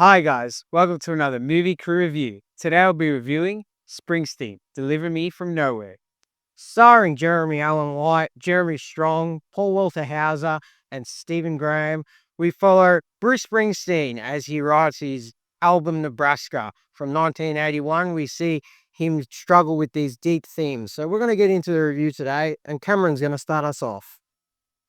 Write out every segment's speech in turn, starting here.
Hi guys, welcome to another movie crew review. Today I'll be reviewing Springsteen, Deliver Me From Nowhere. Starring Jeremy Allen White, Jeremy Strong, Paul Walter Hauser, and Stephen Graham, we follow Bruce Springsteen as he writes his album Nebraska. From 1981, we see him struggle with these deep themes. So we're going to get into the review today, and Cameron's going to start us off.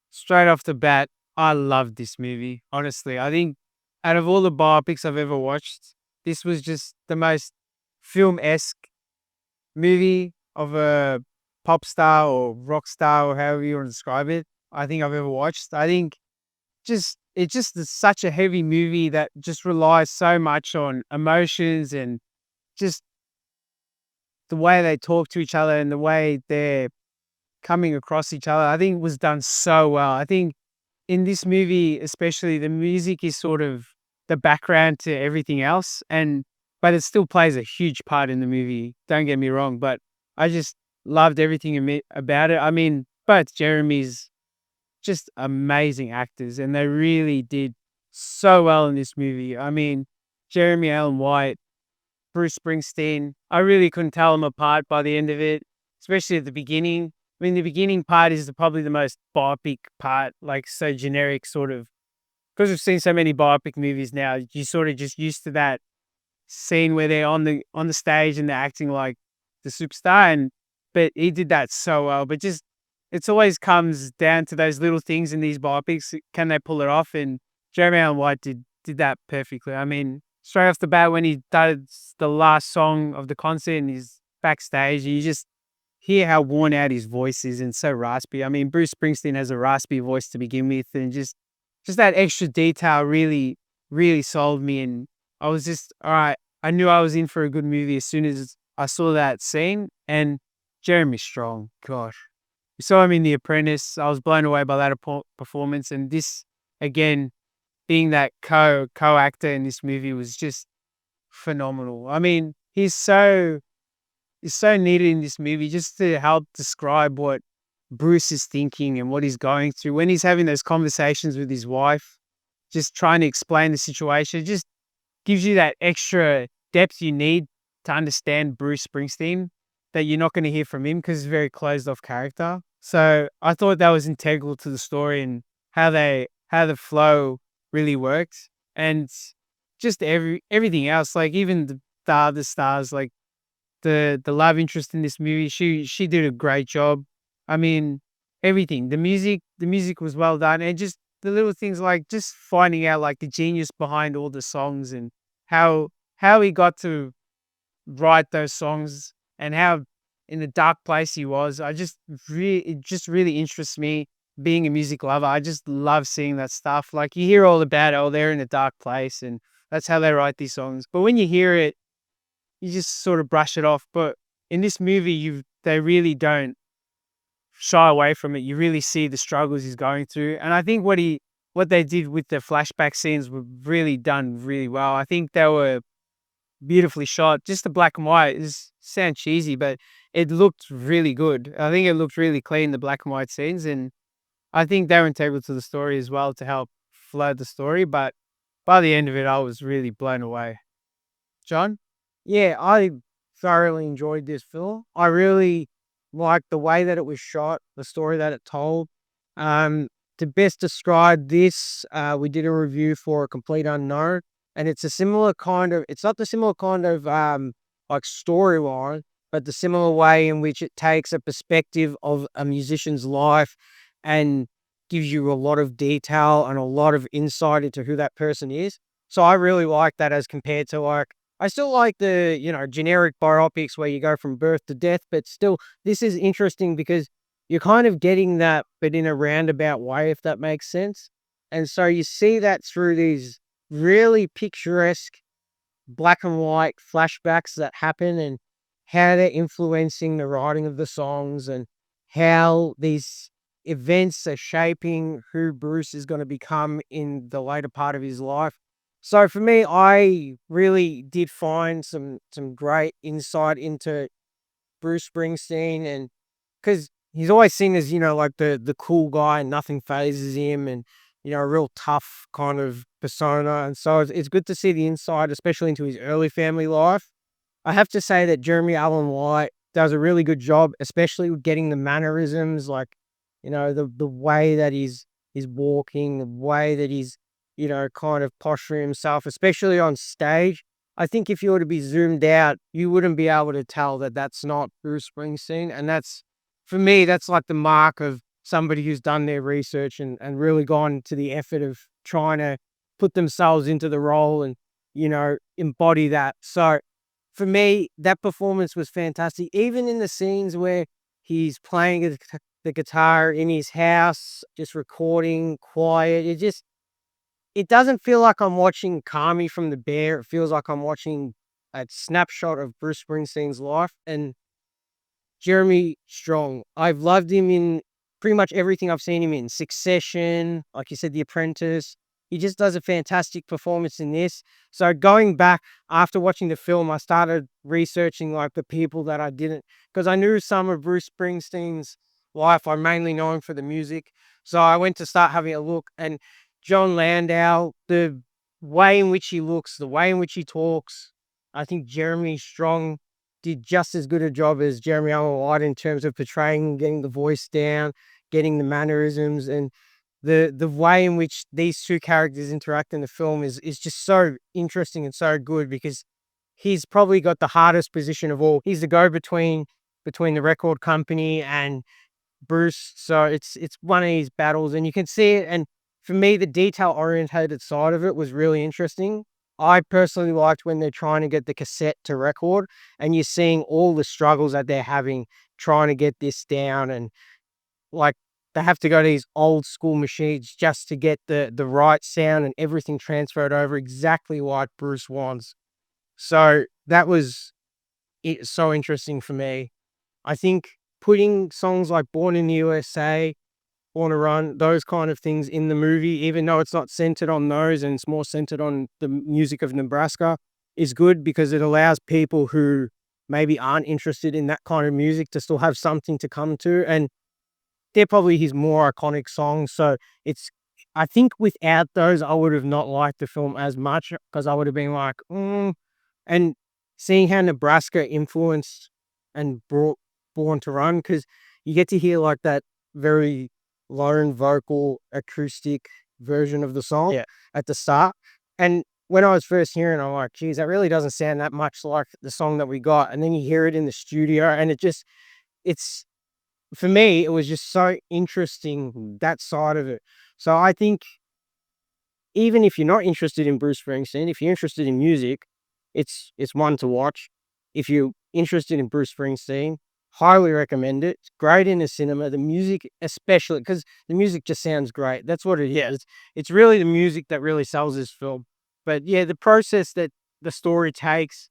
Straight off the bat, I love this movie. Honestly, I think out of all the biopics I've ever watched, this was just the most film-esque movie of a pop star or rock star or however you want to describe it. I think I've ever watched. I think it just is such a heavy movie that just relies so much on emotions and just the way they talk to each other and the way they're coming across each other. I think it was done so well. I think in this movie, especially, the music is sort of the background to everything else, but it still plays a huge part in the movie. Don't get me wrong, but I just loved everything about it. I mean, both Jeremy's just amazing actors, and they really did so well in this movie. I mean, Jeremy Allen White, Bruce Springsteen, I really couldn't tell them apart by the end of it, especially at the beginning. I mean, the beginning part is probably the most biopic part, like so generic, sort of, because we've seen so many biopic movies now. You sort of just used to that scene where they're on the stage and they're acting like the superstar, but he did that so well. But just it's always comes down to those little things in these biopics. Can they pull it off? And Jeremy Allen White did that perfectly. I mean, straight off the bat when he does the last song of the concert and he's backstage, you just hear how worn out his voice is and so raspy. I mean, Bruce Springsteen has a raspy voice to begin with, and just that extra detail really, really sold me. And I was just, all right, I knew I was in for a good movie as soon as I saw that scene. And Jeremy Strong, gosh, we saw him in The Apprentice. I was blown away by that performance. And this, again, being that co-actor in this movie was just phenomenal. I mean, he's so needed in this movie just to help describe what Bruce is thinking and what he's going through when he's having those conversations with his wife, just trying to explain the situation. It just gives you that extra depth you need to understand Bruce Springsteen that you're not going to hear from him because he's a very closed off character. So I thought that was integral to the story and how the flow really worked. And just everything else, like even the other stars, like the love interest in this movie, she did a great job. I mean, everything. The music was well done, and just the little things like just finding out like the genius behind all the songs and how he got to write those songs and how in the dark place he was. It just really interests me being a music lover. I just love seeing that stuff. Like you hear all about it, oh, they're in a dark place and that's how they write these songs. But when you hear it, you just sort of brush it off. But in this movie, they really don't shy away from it. You really see the struggles he's going through. And I think what they did with the flashback scenes were really done really well. I think they were beautifully shot. Just the black and white is sound cheesy, but it looked really good. I think it looked really clean, the black and white scenes, and I think they were integral to the story as well to help flow the story. But by the end of it, I was really blown away. John? Yeah, I thoroughly enjoyed this film. I really liked the way that it was shot, the story that it told. Um, to best describe this, we did a review for A Complete Unknown, and it's not the similar kind of like storyline, but the similar way in which it takes a perspective of a musician's life and gives you a lot of detail and a lot of insight into who that person is. So I really like that as compared to like I still like the, generic biopics where you go from birth to death, but still, this is interesting because you're kind of getting that, but in a roundabout way, if that makes sense. And so you see that through these really picturesque black and white flashbacks that happen and how they're influencing the writing of the songs and how these events are shaping who Bruce is going to become in the later part of his life. So for me, I really did find some great insight into Bruce Springsteen, and because he's always seen as like the cool guy and nothing phases him, and a real tough kind of persona. And so it's good to see the inside, especially into his early family life. I have to say that Jeremy Allen White does a really good job, especially with getting the mannerisms, like, the way that he's walking, the way that he's, kind of posturing himself, especially on stage. I think if you were to be zoomed out, you wouldn't be able to tell that that's not Bruce Springsteen. And that's, for me, that's like the mark of somebody who's done their research and really gone to the effort of trying to put themselves into the role and, embody that. So for me, that performance was fantastic. Even in the scenes where he's playing the guitar in his house, just recording quiet, it doesn't feel like I'm watching Kami from the Bear. It feels like I'm watching a snapshot of Bruce Springsteen's life. And Jeremy Strong, I've loved him in pretty much everything I've seen him in. Succession, like you said, The Apprentice. He just does a fantastic performance in this. So going back after watching the film, I started researching like the people that I didn't, because I knew some of Bruce Springsteen's life. I mainly know him for the music. So I went to start having a look, and John Landau, the way in which he looks, the way in which he talks, I think Jeremy Strong did just as good a job as Jeremy Allen White in terms of portraying, getting the voice down, getting the mannerisms, and the way in which these two characters interact in the film is just so interesting and so good, because he's probably got the hardest position of all. He's the go between the record company and Bruce. So it's one of these battles, and you can see it. And for me, the detail orientated side of it was really interesting. I personally liked when they're trying to get the cassette to record, and you're seeing all the struggles that they're having trying to get this down, and like they have to go to these old school machines just to get the right sound and everything transferred over exactly like Bruce wants. So that was so interesting for me. I think putting songs like Born in the USA, Born to Run, those kind of things in the movie, even though it's not centered on those and it's more centered on the music of Nebraska, is good, because it allows people who maybe aren't interested in that kind of music to still have something to come to. And they're probably his more iconic songs. So it's, I think without those, I would have not liked the film as much, because I would have been like, and seeing how Nebraska influenced and brought Born to Run, because you get to hear like that very lone vocal acoustic version of the song at the start. And when I was first hearing it, I'm like, geez, that really doesn't sound that much like the song that we got. And then you hear it in the studio, and it's, for me, it was just so interesting, that side of it. So I think even if you're not interested in Bruce Springsteen, if you're interested in music, it's one to watch. If you're interested in Bruce Springsteen, highly recommend it. It's great in the cinema. The music, especially, because the music just sounds great. That's what it is. It's really the music that really sells this film. But yeah, the process that the story takes,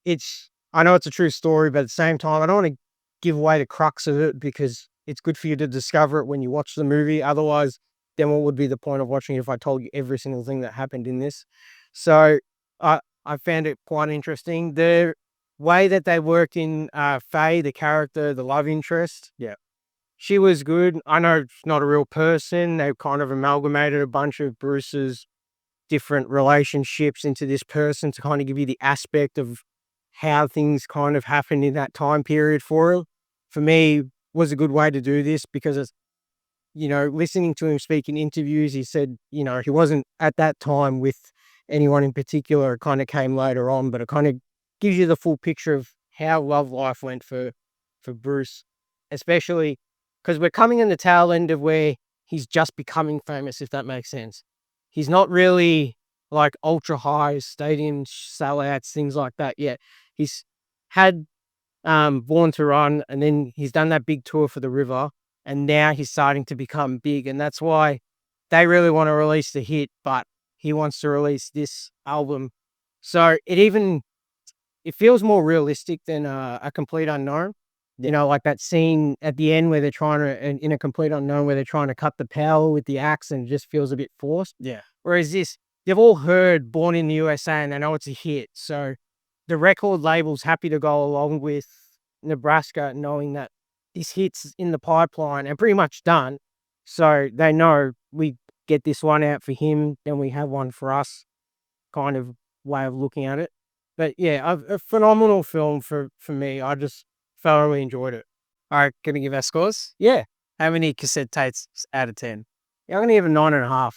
I know it's a true story, but at the same time, I don't want to give away the crux of it, because it's good for you to discover it when you watch the movie. Otherwise, then what would be the point of watching it if I told you every single thing that happened in this? So I found it quite interesting. The way that they worked in Faye, the character, the love interest, she was good. I know it's not a real person. They kind of amalgamated a bunch of Bruce's different relationships into this person to kind of give you the aspect of how things kind of happened in that time period for him. For me, was a good way to do this, because it's, listening to him speak in interviews, he said, he wasn't at that time with anyone in particular. It kind of came later on, but it kind of gives you the full picture of how love life went for Bruce, especially because we're coming in the tail end of where he's just becoming famous, if that makes sense. He's not really like ultra high stadium sellouts, things like that yet. He's had Born to Run, and then he's done that big tour for the River, and now he's starting to become big, and that's why they really want to release the hit, but he wants to release this album. So it feels more realistic than A Complete Unknown. Like that scene at the end where they're trying to, in A Complete Unknown, where they're trying to cut the power with the axe, and it just feels a bit forced. Whereas this, they've all heard Born in the USA and they know it's a hit. So the record label's happy to go along with Nebraska, knowing that this hit's in the pipeline and pretty much done. So they know we get this one out for him, then we have one for us kind of way of looking at it. But yeah, a phenomenal film for me. I just thoroughly enjoyed it. All right, gonna give our scores. Yeah. How many cassette tapes out of 10? Yeah, I'm going to give it 9.5.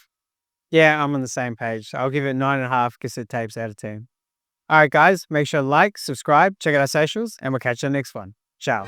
Yeah, I'm on the same page. I'll give it 9.5 cassette tapes out of 10. All right, guys, make sure to like, subscribe, check out our socials, and we'll catch you on the next one. Ciao.